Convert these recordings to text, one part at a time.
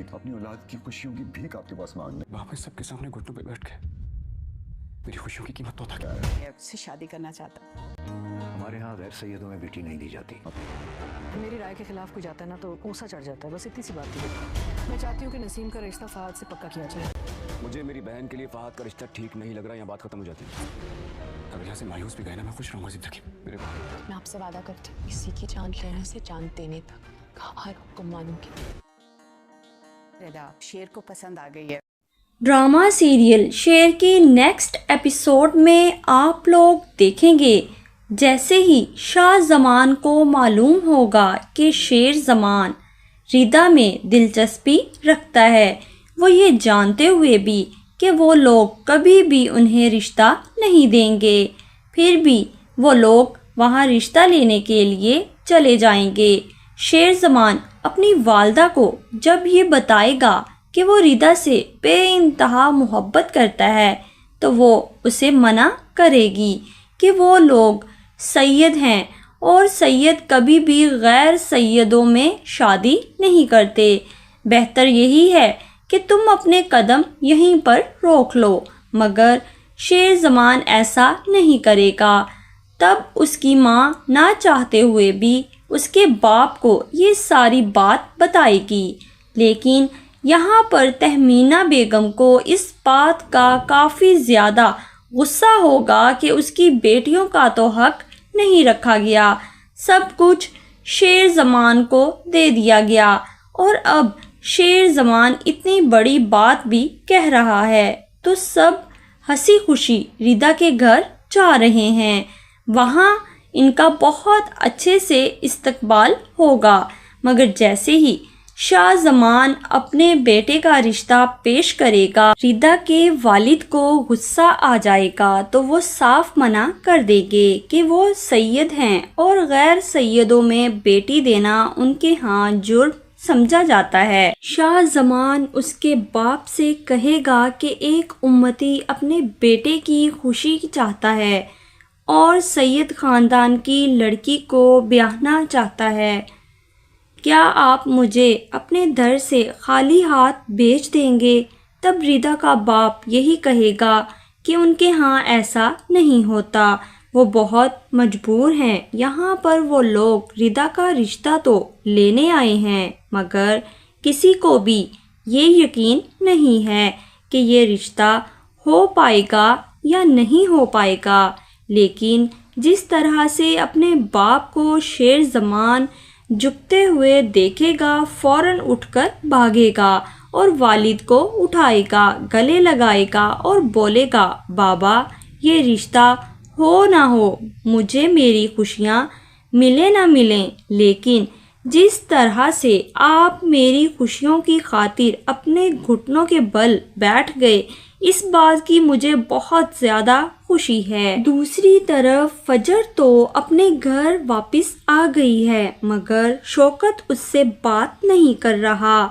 نہیں تھا اپنی اولاد کی خوشیوں کی بھیک آپ کے پاس مانگنے. باپ سب کے سامنے گھٹنوں پہ بیٹھ کے میری خوشیوں کی قیمت تو تھا. اس سے شادی کرنا چاہتا. ہمارے ہاں غیر سیدوں میں بیٹی نہیں دی جاتی. میری رائے کے خلاف کوئی جاتا ہے نا تو غصہ چڑھ جاتا ہے. بس اتنی سی بات ہے. میں چاہتی ہوں کہ نسیم کا رشتہ فہد سے پکا کیا جائے. مجھے میری بہن کے لیے فہد کا رشتہ ٹھیک نہیں لگ رہا. یہاں بات ختم ہو جاتی ہے. اگر یہاں سے مایوس بھی گئے نا میں خوش رہوں گا زندگی میرے باپ. میں آپ سے وعدہ کرتی ہوں کسی کی جان لینے سے جان دینے تک ہر حکم مانوں گی. رضا شیر کو پسند آ گئی ہے. ڈرامہ سیریل شیر کے نیکسٹ ایپیسوڈ میں آپ لوگ دیکھیں گے جیسے ہی شاہ زمان کو معلوم ہوگا کہ شیر زمان ریدا میں دلچسپی رکھتا ہے، وہ یہ جانتے ہوئے بھی کہ وہ لوگ کبھی بھی انہیں رشتہ نہیں دیں گے، پھر بھی وہ لوگ وہاں رشتہ لینے کے لیے چلے جائیں گے. شیر زمان اپنی والدہ کو جب یہ بتائے گا کہ وہ ریدا سے بے انتہا محبت کرتا ہے تو وہ اسے منع کرے گی کہ وہ لوگ سید ہیں اور سید کبھی بھی غیر سیدوں میں شادی نہیں کرتے. بہتر یہی ہے کہ تم اپنے قدم یہیں پر روک لو. مگر شیر زمان ایسا نہیں کرے گا. تب اس کی ماں نہ چاہتے ہوئے بھی اس کے باپ کو یہ ساری بات بتائے گی، لیکن یہاں پر تہمینہ بیگم کو اس بات کا کافی زیادہ غصہ ہوگا کہ اس کی بیٹیوں کا تو حق نہیں رکھا گیا، سب کچھ شیر زمان کو دے دیا گیا اور اب شیر زمان اتنی بڑی بات بھی کہہ رہا ہے تو سب ہنسی خوشی ریدا کے گھر جا رہے ہیں. وہاں ان کا بہت اچھے سے استقبال ہوگا. مگر جیسے ہی شاہ زمان اپنے بیٹے کا رشتہ پیش کرے گا ریدا کے والد کو غصہ آ جائے گا تو وہ صاف منع کر دیں گے کہ وہ سید ہیں اور غیر سیدوں میں بیٹی دینا ان کے ہاں جرم سمجھا جاتا ہے. شاہ زمان اس کے باپ سے کہے گا کہ ایک امتی اپنے بیٹے کی خوشی چاہتا ہے اور سید خاندان کی لڑکی کو بیاہنا چاہتا ہے. کیا آپ مجھے اپنے در سے خالی ہاتھ بھیج دیں گے؟ تب ریدا کا باپ یہی کہے گا کہ ان کے ہاں ایسا نہیں ہوتا، وہ بہت مجبور ہیں. یہاں پر وہ لوگ ریدا کا رشتہ تو لینے آئے ہیں مگر کسی کو بھی یہ یقین نہیں ہے کہ یہ رشتہ ہو پائے گا یا نہیں ہو پائے گا. لیکن جس طرح سے اپنے باپ کو شیر زمان جھکتے ہوئے دیکھے گا فوراً اٹھ کر بھاگے گا اور والد کو اٹھائے گا، گلے لگائے گا اور بولے گا بابا یہ رشتہ ہو نہ ہو مجھے میری خوشیاں ملیں نہ ملیں، لیکن جس طرح سے آپ میری خوشیوں کی خاطر اپنے گھٹنوں کے بل بیٹھ گئے اس بات کی مجھے بہت زیادہ خوشی ہے. دوسری طرف فجر تو اپنے گھر واپس آ گئی ہے مگر شوکت اس سے بات نہیں کر رہا.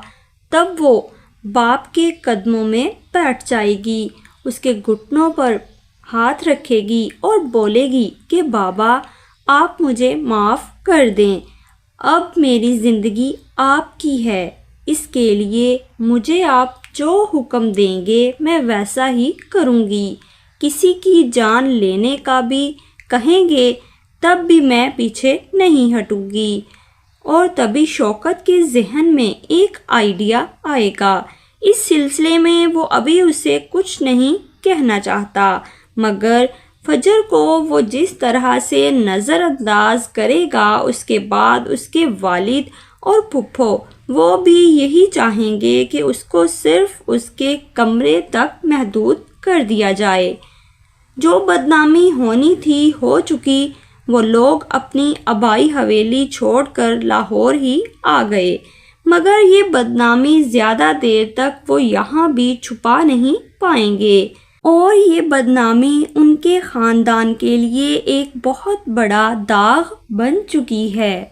تب وہ باپ کے قدموں میں بیٹھ جائے گی، اس کے گھٹنوں پر ہاتھ رکھے گی اور بولے گی کہ بابا آپ مجھے معاف کر دیں، اب میری زندگی آپ کی ہے، اس کے لیے مجھے آپ جو حکم دیں گے میں ویسا ہی کروں گی. کسی کی جان لینے کا بھی کہیں گے تب بھی میں پیچھے نہیں ہٹوں گی. اور تبھی شوکت کے ذہن میں ایک آئیڈیا آئے گا. اس سلسلے میں وہ ابھی اسے کچھ نہیں کہنا چاہتا مگر فجر کو وہ جس طرح سے نظر انداز کرے گا اس کے بعد اس کے والد اور پھپھو وہ بھی یہی چاہیں گے کہ اس کو صرف اس کے کمرے تک محدود کر دیا جائے. جو بدنامی ہونی تھی ہو چکی، وہ لوگ اپنی آبائی حویلی چھوڑ کر لاہور ہی آ گئے مگر یہ بدنامی زیادہ دیر تک وہ یہاں بھی چھپا نہیں پائیں گے اور یہ بدنامی ان کے خاندان کے لیے ایک بہت بڑا داغ بن چکی ہے.